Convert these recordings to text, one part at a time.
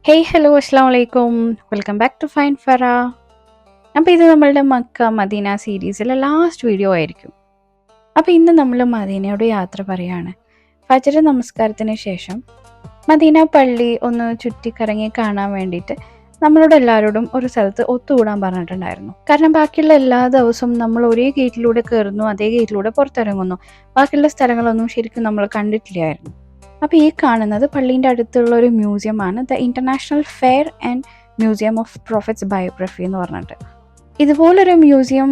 Hey hello അസ്സാം വലൈക്കും. Welcome back to fine Farah. അപ്പോൾ ഇത് നമ്മളുടെ മക്ക മദീന സീരീസിലെ ലാസ്റ്റ് വീഡിയോ ആയിരിക്കും. അപ്പോൾ ഇന്ന് നമ്മൾ മദീനയോട് യാത്ര പറയാണ്. ഫജ്ർ നമസ്കാരത്തിന് ശേഷം മദീന പള്ളി ഒന്ന് ചുറ്റിക്കറങ്ങി കാണാൻ വേണ്ടിയിട്ട് നമ്മളോട് എല്ലാവരോടും ഒരു സ്ഥലത്ത് ഒത്തുകൂടാൻ പറഞ്ഞിട്ടുണ്ടായിരുന്നു. കാരണം ബാക്കിയുള്ള എല്ലാ ദിവസവും നമ്മൾ ഒരേ ഗേറ്റിലൂടെ കയറുന്നു, അതേ ഗേറ്റിലൂടെ പുറത്തിറങ്ങുന്നു. ബാക്കിയുള്ള സ്ഥലങ്ങളൊന്നും ശരിക്കും നമ്മൾ കണ്ടിട്ടില്ലായിരുന്നു. അപ്പോൾ ഈ കാണുന്നത് പള്ളീൻ്റെ അടുത്തുള്ള ഒരു മ്യൂസിയമാണ്, the international fair and museum of prophet's biography എന്ന് പറഞ്ഞിട്ട്. ഇതുപോലൊരു മ്യൂസിയം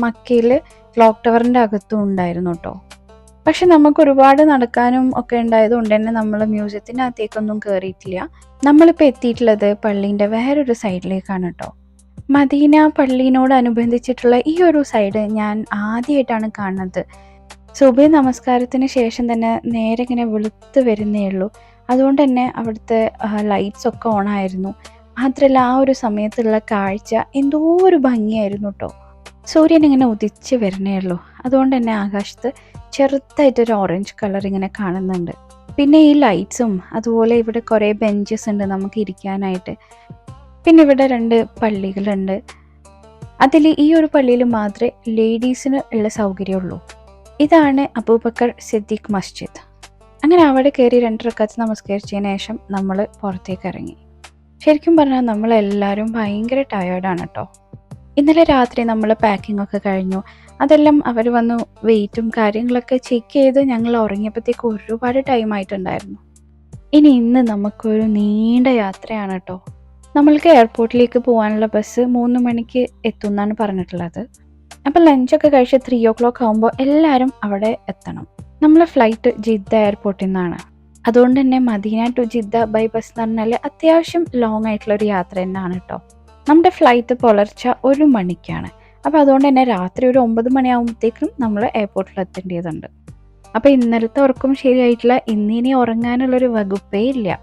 മക്കയിൽ ക്ലോക്ക് ടവറിൻ്റെ അകത്തും ഉണ്ടായിരുന്നു കേട്ടോ. പക്ഷെ നമുക്ക് ഒരുപാട് നടക്കാനും ഒക്കെ ഉണ്ടായതുകൊണ്ട് തന്നെ നമ്മൾ മ്യൂസിയത്തിനകത്തേക്കൊന്നും കയറിയിട്ടില്ല. നമ്മളിപ്പോൾ എത്തിയിട്ടുള്ളത് പള്ളീൻ്റെ വേറൊരു സൈഡിലേക്കാണ് കേട്ടോ. മദീന പള്ളീനോടനുബന്ധിച്ചിട്ടുള്ള ഈ ഒരു സൈഡ് ഞാൻ ആദ്യമായിട്ടാണ് കാണുന്നത്. സുബഹി നമസ്കാരത്തിന് ശേഷം തന്നെ നേരെ ഇങ്ങനെ വെളുത്ത് വരുന്നേ ഉള്ളൂ. അതുകൊണ്ട് തന്നെ അവിടുത്തെ ലൈറ്റ്സ് ഒക്കെ ഓൺ ആയിരുന്നു. മാത്രമല്ല ആ ഒരു സമയത്തുള്ള കാഴ്ച എന്തോ ഒരു ഭംഗിയായിരുന്നു കേട്ടോ. സൂര്യൻ ഇങ്ങനെ ഉദിച്ച് വരുന്നേ ഉള്ളൂ. അതുകൊണ്ട് തന്നെ ആകാശത്ത് ചെറുതായിട്ടൊരു ഓറഞ്ച് കളർ ഇങ്ങനെ കാണുന്നുണ്ട്. പിന്നെ ഈ ലൈറ്റ്സും അതുപോലെ ഇവിടെ കുറേ ബെഞ്ചസ് ഉണ്ട് നമുക്ക് ഇരിക്കാനായിട്ട്. പിന്നെ ഇവിടെ 2 പള്ളികളുണ്ട്. അതിൽ ഈ ഒരു പള്ളിയിൽ മാത്രമേ ലേഡീസിന് ഉള്ള സൗകര്യമുള്ളൂ. ഇതാണ് അബൂബക്കർ സിദ്ദീഖ് മസ്ജിദ്. അങ്ങനെ അവിടെ കയറി 2 റക്അത്ത് നമസ്കരിച്ചതിന് ശേഷം നമ്മൾ പുറത്തേക്ക് ഇറങ്ങി. ശരിക്കും പറഞ്ഞാൽ നമ്മളെല്ലാവരും ഭയങ്കര ടയേർഡാണ് കേട്ടോ. ഇന്നലെ രാത്രി നമ്മൾ പാക്കിംഗ് ഒക്കെ കഴിഞ്ഞു. അതെല്ലാം അവർ വന്ന് വെയിറ്റും കാര്യങ്ങളൊക്കെ ചെക്ക് ചെയ്ത് ഞങ്ങൾ ഉറങ്ങിയപ്പോഴത്തേക്ക് ഒരുപാട് ടൈം ആയിട്ടുണ്ടായിരുന്നു. ഇനി ഇന്ന് നമുക്കൊരു നീണ്ട യാത്രയാണ് കേട്ടോ. നമ്മൾക്ക് എയർപോർട്ടിലേക്ക് പോകാനുള്ള ബസ് 3 മണിക്ക് എത്തും എന്നാണ് പറഞ്ഞിട്ടുള്ളത്. അപ്പോൾ ലഞ്ചൊക്കെ കഴിച്ച് 3 o'clock ആകുമ്പോൾ എല്ലാവരും അവിടെ എത്തണം. നമ്മളെ ഫ്ലൈറ്റ് ജിദ്ദ എയർപോർട്ടിൽ നിന്നാണ്. അതുകൊണ്ട് തന്നെ Medina to Jeddah by bus എന്ന് പറഞ്ഞാൽ അത്യാവശ്യം ലോങ് ആയിട്ടുള്ളൊരു യാത്ര തന്നെയാണ് കേട്ടോ. നമ്മുടെ ഫ്ലൈറ്റ് പുലർച്ചെ 1 മണിക്കാണ്. അപ്പോൾ അതുകൊണ്ട് തന്നെ രാത്രി ഒരു 9 മണിയാകുമ്പോഴത്തേക്കും നമ്മൾ എയർപോർട്ടിൽ എത്തേണ്ടതുണ്ട്. അപ്പോൾ ഇന്നലത്തെ ഉറക്കം ശരിയായിട്ടില്ല. ഇന്നിനി ഉറങ്ങാനുള്ളൊരു വകുപ്പേ ഇല്ല.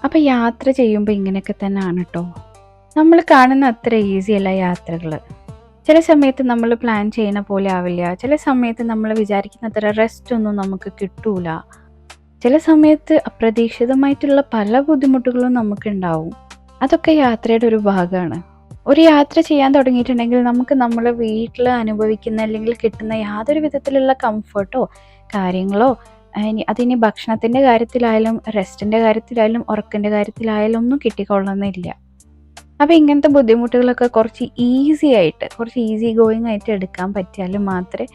അപ്പോൾ യാത്ര ചെയ്യുമ്പോൾ ഇങ്ങനെയൊക്കെ തന്നെയാണ് കേട്ടോ. നമ്മൾ കാണുന്ന അത്ര ഈസി അല്ല യാത്രകൾ. ചില സമയത്ത് നമ്മൾ പ്ലാൻ ചെയ്യുന്ന പോലെ ആവില്ല. ചില സമയത്ത് നമ്മൾ വിചാരിക്കുന്ന അത്ര റെസ്റ്റ് ഒന്നും നമുക്ക് കിട്ടൂല. ചില സമയത്ത് അപ്രതീക്ഷിതമായിട്ടുള്ള പല ബുദ്ധിമുട്ടുകളും നമുക്കുണ്ടാവും. അതൊക്കെ യാത്രയുടെ ഒരു ഭാഗമാണ്. ഒരു യാത്ര ചെയ്യാൻ തുടങ്ങിയിട്ടുണ്ടെങ്കിൽ നമുക്ക് നമ്മൾ വീട്ടിൽ അനുഭവിക്കുന്ന അല്ലെങ്കിൽ കിട്ടുന്ന യാതൊരു വിധത്തിലുള്ള കംഫർട്ടോ കാര്യങ്ങളോ അതിനി ഭക്ഷണത്തിൻ്റെ കാര്യത്തിലായാലും റെസ്റ്റിൻ്റെ കാര്യത്തിലായാലും ഉറക്കിൻ്റെ കാര്യത്തിലായാലും ഒന്നും കിട്ടിക്കൊള്ളുന്നില്ല. അപ്പോൾ ഇങ്ങനത്തെ ബുദ്ധിമുട്ടുകളൊക്കെ കുറച്ച് ഈസി ഗോയിങ് ആയിട്ട് എടുക്കാൻ പറ്റിയാൽ മാത്രമേ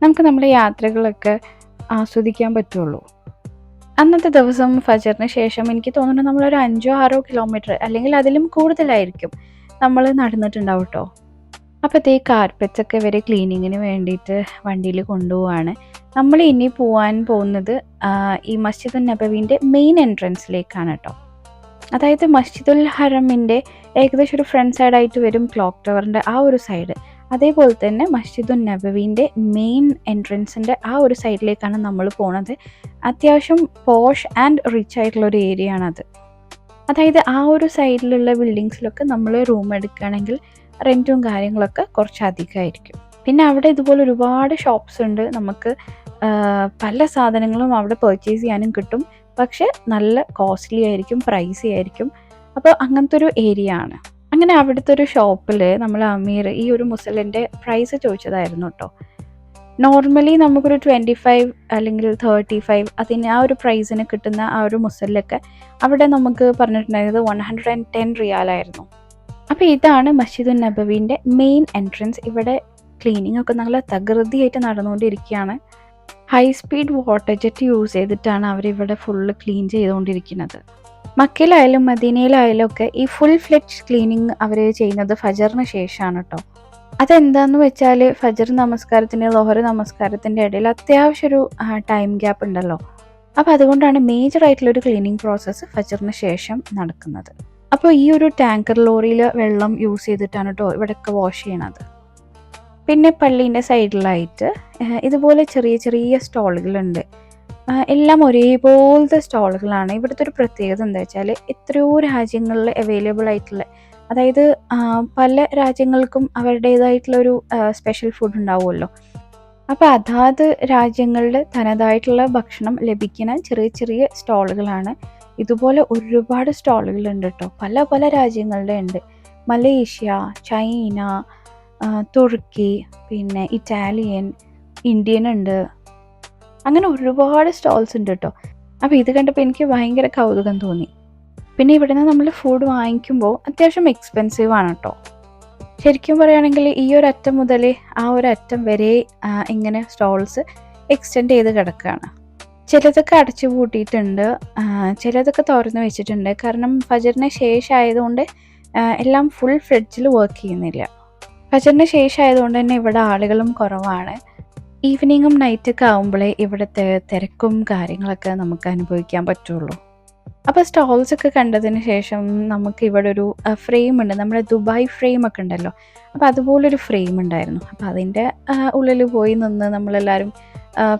നമുക്ക് നമ്മുടെ യാത്രകളൊക്കെ ആസ്വദിക്കാൻ പറ്റുള്ളൂ. അന്നത്തെ ദിവസം ഫജറിന് ശേഷം എനിക്ക് തോന്നുന്നു നമ്മളൊരു 5-6 കിലോമീറ്റർ അല്ലെങ്കിൽ അതിലും കൂടുതലായിരിക്കും നമ്മൾ നടന്നിട്ടുണ്ടാവും കേട്ടോ. അപ്പോൾ കാർപ്പറ്റ്സ് ഒക്കെ ഇവർ ക്ലീനിങ്ങിന് വേണ്ടിയിട്ട് വണ്ടിയിൽ കൊണ്ടുപോവാണ്. നമ്മൾ ഇനി പോകാൻ പോകുന്നത് ഈ മസ്ജിദുൻ നബവിൻ്റെ മെയിൻ എൻട്രൻസിലേക്കാണ് കേട്ടോ. അതായത് മസ്ജിദുൽ ഹറമിൻ്റെ ഏകദേശം ഒരു ഫ്രണ്ട് സൈഡായിട്ട് വരും ക്ലോക്ക് ടവറിൻ്റെ ആ ഒരു സൈഡ്. അതേപോലെ തന്നെ മസ്ജിദുൻ നബവീൻ്റെ മെയിൻ എൻട്രൻസിൻ്റെ ആ ഒരു സൈഡിലേക്കാണ് നമ്മൾ പോണത്. അത്യാവശ്യം പോഷ് ആൻഡ് റിച്ച് ആയിട്ടുള്ളൊരു ഏരിയ ആണത്. അതായത് ആ ഒരു സൈഡിലുള്ള ബിൽഡിങ്സിലൊക്കെ നമ്മൾ റൂം എടുക്കുകയാണെങ്കിൽ റെൻറ്റും കാര്യങ്ങളൊക്കെ കുറച്ച് അധികമായിരിക്കും. പിന്നെ അവിടെ ഇതുപോലെ ഒരുപാട് ഷോപ്സ് ഉണ്ട്. നമുക്ക് പല സാധനങ്ങളും അവിടെ പർച്ചേസ് ചെയ്യാനും കിട്ടും. പക്ഷെ നല്ല കോസ്റ്റ്ലി ആയിരിക്കും, പ്രൈസി ആയിരിക്കും. അപ്പോൾ അങ്ങനത്തെ ഒരു ഏരിയ ആണ്. അങ്ങനെ അവിടുത്തെ ഒരു ഷോപ്പിൽ നമ്മൾ അമീർ ഈ ഒരു മുസലിൻ്റെ പ്രൈസ് ചോദിച്ചതായിരുന്നു കേട്ടോ. നോർമലി നമുക്കൊരു 25 അല്ലെങ്കിൽ 35 അതിന് ആ ഒരു പ്രൈസിന് കിട്ടുന്ന ആ ഒരു മുസലിലൊക്കെ അവിടെ നമുക്ക് പറഞ്ഞിട്ടുണ്ടായത് 110 റിയാലായിരുന്നു. അപ്പോൾ ഇതാണ് മസ്ജിദുൻ നബവീൻ്റെ മെയിൻ എൻട്രൻസ്. ഇവിടെ ക്ലീനിങ് ഒക്കെ നല്ല തകൃതിയായിട്ട് നടന്നുകൊണ്ടിരിക്കുകയാണ്. High speed water jet use ചെയ്തിട്ടാണ് അവരിവിടെ ഫുള്ള് ക്ലീൻ ചെയ്തുകൊണ്ടിരിക്കുന്നത്. മക്കയിലായാലും മദീനയിലായാലും ഒക്കെ ഈ ഫുൾ ഫ്ലെഡ്ജ് ക്ലീനിങ് അവർ ചെയ്യുന്നത് ഫജറിന് ശേഷമാണ് കേട്ടോ. അതെന്താണെന്ന് വെച്ചാൽ ഫജർ നമസ്കാരത്തിന് ലോഹർ നമസ്കാരത്തിൻ്റെ ഇടയിൽ അത്യാവശ്യം ഒരു ടൈം ഗ്യാപ്പ് ഉണ്ടല്ലോ. അപ്പോൾ അതുകൊണ്ടാണ് മേജറായിട്ടുള്ളൊരു ക്ലീനിങ് പ്രോസസ്സ് ഫജറിന് ശേഷം നടക്കുന്നത്. അപ്പോൾ ഈ ഒരു ടാങ്കർ ലോറിയിൽ വെള്ളം യൂസ് ചെയ്തിട്ടാണ് കേട്ടോ ഇവിടെയൊക്കെ വാഷ് ചെയ്യണത്. പിന്നെ പള്ളീൻ്റെ സൈഡിലായിട്ട് ഇതുപോലെ ചെറിയ ചെറിയ സ്റ്റോളുകളുണ്ട്. എല്ലാം ഒരേപോലത്തെ സ്റ്റോളുകളാണ്. ഇവിടുത്തെ ഒരു പ്രത്യേകത എന്താ വെച്ചാൽ എത്രയോ രാജ്യങ്ങളിൽ അവൈലബിൾ ആയിട്ടുള്ള, അതായത് പല രാജ്യങ്ങൾക്കും അവരുടേതായിട്ടുള്ളൊരു സ്പെഷ്യൽ ഫുഡ് ഉണ്ടാവുമല്ലോ. അപ്പോൾ അതാത് രാജ്യങ്ങളുടെ തനതായിട്ടുള്ള ഭക്ഷണം ലഭിക്കുന്ന ചെറിയ ചെറിയ സ്റ്റോളുകളാണ് ഇതുപോലെ ഒരുപാട് സ്റ്റോളുകളുണ്ട് കേട്ടോ. പല പല രാജ്യങ്ങളുടെ ഉണ്ട്. മലേഷ്യ, ചൈന, തുർക്കി, പിന്നെ ഇറ്റാലിയൻ, ഇന്ത്യൻ ഉണ്ട്. അങ്ങനെ ഒരുപാട് സ്റ്റോൾസ് ഉണ്ട് കേട്ടോ. അപ്പോൾ ഇത് കണ്ടപ്പോൾ എനിക്ക് ഭയങ്കര കൗതുകം തോന്നി. പിന്നെ ഇവിടുന്ന് നമ്മൾ ഫുഡ് വാങ്ങിക്കുമ്പോൾ അത്യാവശ്യം എക്സ്പെൻസീവ് ആണ് കേട്ടോ. ശരിക്കും പറയുകയാണെങ്കിൽ ഈ ഒരു അറ്റം മുതൽ ആ ഒരു അറ്റം വരെ ഇങ്ങനെ സ്റ്റോൾസ് എക്സ്റ്റെൻഡ് ചെയ്ത് കിടക്കുകയാണ്. ചിലതൊക്കെ അടച്ചു പൂട്ടിയിട്ടുണ്ട്, ചിലതൊക്കെ തുറന്ന് വെച്ചിട്ടുണ്ട്. കാരണം ഫജറിന് ശേഷം ആയതുകൊണ്ട് എല്ലാം ഫുൾ ഫ്രിഡ്ജിൽ വർക്ക് ചെയ്യുന്നില്ല. ഫജറിന് ശേഷം ആയതുകൊണ്ട് തന്നെ ഇവിടെ ആളുകളും കുറവാണ്. ഈവനിങ്ങും നൈറ്റൊക്കെ ആകുമ്പോഴേ ഇവിടുത്തെ തിരക്കും കാര്യങ്ങളൊക്കെ നമുക്ക് അനുഭവിക്കാൻ പറ്റുള്ളൂ. അപ്പോൾ സ്റ്റോൾസൊക്കെ കണ്ടതിന് ശേഷം നമുക്ക് ഇവിടെ ഒരു ഫ്രെയിം ഉണ്ട്, നമ്മുടെ ദുബായ് ഫ്രെയിം ഒക്കെ ഉണ്ടല്ലോ. അപ്പോൾ അതുപോലൊരു ഫ്രെയിം ഉണ്ടായിരുന്നു. അപ്പോൾ അതിൻ്റെ ഉള്ളിൽ പോയി നിന്ന് നമ്മളെല്ലാവരും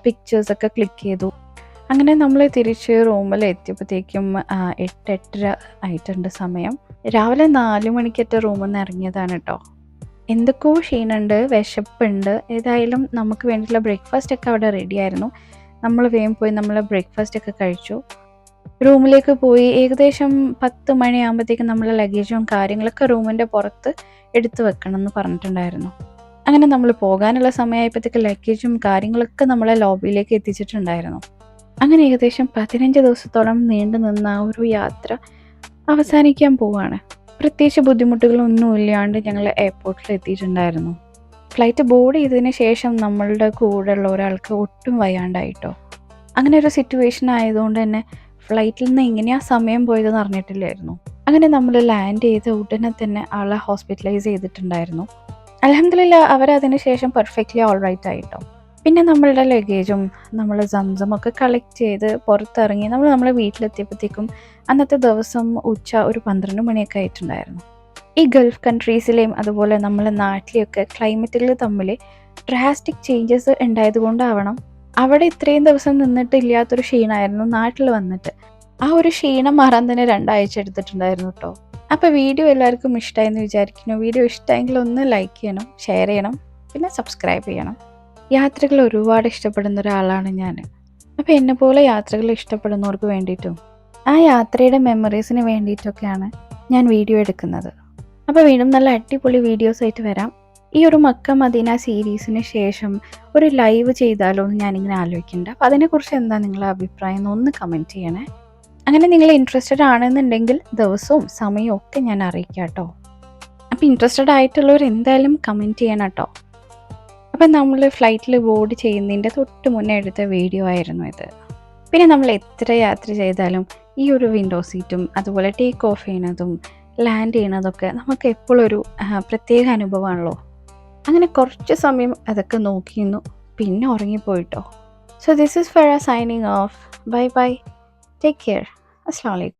പിക്ചേഴ്സൊക്കെ ക്ലിക്ക് ചെയ്തു. അങ്ങനെ നമ്മൾ തിരിച്ച് റൂമിൽ എത്തിയപ്പോഴത്തേക്കും 8-8:30 ആയിട്ടുണ്ട് സമയം. രാവിലെ 4 മണിക്കത്തെ റൂമിൽ നിന്ന് ഇറങ്ങിയതാണ് കേട്ടോ. എന്തൊക്കെയോ ക്ഷീണമുണ്ട്, വിശപ്പുണ്ട്. ഏതായാലും നമുക്ക് വേണ്ടിയിട്ടുള്ള ബ്രേക്ക്ഫാസ്റ്റ് ഒക്കെ അവിടെ റെഡി ആയിരുന്നു. നമ്മൾ വേഗം പോയി നമ്മൾ ബ്രേക്ക്ഫാസ്റ്റ് ഒക്കെ കഴിച്ചു. റൂമിലേക്ക് പോയി ഏകദേശം 10 മണിയാകുമ്പോഴത്തേക്കും നമ്മളെ ലഗേജും കാര്യങ്ങളൊക്കെ റൂമിൻ്റെ പുറത്ത് എടുത്തു വെക്കണം എന്ന് പറഞ്ഞിട്ടുണ്ടായിരുന്നു. അങ്ങനെ നമ്മൾ പോകാനുള്ള സമയമായപ്പോഴത്തേക്ക് ലഗേജും കാര്യങ്ങളൊക്കെ നമ്മളെ ലോബിയിലേക്ക് എത്തിച്ചിട്ടുണ്ടായിരുന്നു. അങ്ങനെ ഏകദേശം 15 ദിവസത്തോളം നീണ്ടു നിന്ന ആ ഒരു യാത്ര അവസാനിക്കാൻ പോവാണ്. പ്രത്യേകിച്ച് ബുദ്ധിമുട്ടുകളൊന്നും ഇല്ലാണ്ട് ഞങ്ങൾ എയർപോർട്ടിൽ എത്തിയിട്ടുണ്ടായിരുന്നു. ഫ്ലൈറ്റ് ബോർഡ് ചെയ്തതിന് ശേഷം നമ്മളുടെ കൂടെയുള്ള ഒരാൾക്ക് ഒട്ടും വയ്യാണ്ടായിട്ടോ. അങ്ങനെ ഒരു സിറ്റുവേഷൻ ആയതുകൊണ്ട് തന്നെ ഫ്ലൈറ്റിൽ നിന്ന് എങ്ങനെയാണ് സമയം പോയതെന്ന് അറിഞ്ഞിട്ടില്ലായിരുന്നു. അങ്ങനെ നമ്മൾ ലാൻഡ് ചെയ്ത ഉടനെ തന്നെ ആളെ ഹോസ്പിറ്റലൈസ് ചെയ്തിട്ടുണ്ടായിരുന്നു. അൽഹംദുലില്ലാ അവരതിന് ശേഷം പെർഫെക്റ്റ്ലി ഓൾ റൈറ്റ് ആയിട്ടോ. പിന്നെ നമ്മളുടെ ലഗേജും നമ്മൾ സംസമൊക്കെ കളക്ട് ചെയ്ത് പുറത്തിറങ്ങി നമ്മളെ വീട്ടിലെത്തിയപ്പോഴത്തേക്കും അന്നത്തെ ദിവസം ഉച്ച ഒരു 12 മണിയൊക്കെ ആയിട്ടുണ്ടായിരുന്നു. ഈ ഗൾഫ് കൺട്രീസിലെയും അതുപോലെ നമ്മളെ നാട്ടിലെയൊക്കെ ക്ലൈമറ്റുകൾ തമ്മിൽ ഡ്രാസ്റ്റിക് ചേഞ്ചസ് ഉണ്ടായതുകൊണ്ടാവണം അവിടെ ഇത്രയും ദിവസം നിന്നിട്ടില്ലാത്തൊരു ക്ഷീണമായിരുന്നു നാട്ടിൽ വന്നിട്ട്. ആ ഒരു ക്ഷീണം മാറാൻ തന്നെ 2 ആഴ്ച എടുത്തിട്ടുണ്ടായിരുന്നു കേട്ടോ. അപ്പോൾ വീഡിയോ എല്ലാവർക്കും ഇഷ്ടമായെന്ന് വിചാരിക്കുന്നു. വീഡിയോ ഇഷ്ടമെങ്കിൽ ഒന്ന് ലൈക്ക് ചെയ്യണം, ഷെയർ ചെയ്യണം, പിന്നെ സബ്സ്ക്രൈബ് ചെയ്യണം. യാത്രകൾ ഒരുപാട് ഇഷ്ടപ്പെടുന്ന ഒരാളാണ് ഞാൻ. അപ്പോൾ എന്നെപ്പോലെ യാത്രകൾ ഇഷ്ടപ്പെടുന്നവർക്ക് വേണ്ടിയിട്ടും ആ യാത്രയുടെ മെമ്മറീസിന് വേണ്ടിയിട്ടൊക്കെയാണ് ഞാൻ വീഡിയോ എടുക്കുന്നത്. അപ്പോൾ വീണ്ടും നല്ല അടിപൊളി വീഡിയോസായിട്ട് വരാം. ഈ ഒരു മക്ക മദീന സീരീസിന് ശേഷം ഒരു ലൈവ് ചെയ്താലോ എന്ന് ഞാനിങ്ങനെ ആലോചിക്കുന്നുണ്ട്. അപ്പോൾ അതിനെക്കുറിച്ച് എന്താ നിങ്ങളുടെ അഭിപ്രായം എന്നൊന്ന് കമൻറ്റ് ചെയ്യണേ. അങ്ങനെ നിങ്ങൾ ഇൻട്രസ്റ്റഡ് ആണെന്നുണ്ടെങ്കിൽ ദിവസവും സമയവും ഒക്കെ ഞാൻ അറിയിക്കാം കേട്ടോ. അപ്പോൾ ഇൻട്രസ്റ്റഡ് ആയിട്ടുള്ളവർ എന്തായാലും കമൻറ്റ് ചെയ്യണം കേട്ടോ. അപ്പം നമ്മൾ ഫ്ലൈറ്റിൽ ബോർഡ് ചെയ്യുന്നതിൻ്റെ തൊട്ട് മുന്നേ എടുത്ത വീഡിയോ ആയിരുന്നു ഇത്. പിന്നെ നമ്മൾ എത്ര യാത്ര ചെയ്താലും ഈ ഒരു വിൻഡോ സീറ്റും അതുപോലെ ടേക്ക് ഓഫ് ചെയ്യുന്നതും ലാൻഡ് ചെയ്യണതൊക്കെ നമുക്ക് എപ്പോഴും ഒരു പ്രത്യേക അനുഭവമാണല്ലോ. അങ്ങനെ കുറച്ച് സമയം അതൊക്കെ നോക്കിയിരുന്നു, പിന്നെ ഉറങ്ങിപ്പോയിട്ടോ. So this is Farah signing off. Bye bye, take care, അസ്സലാമു അലൈക്കും.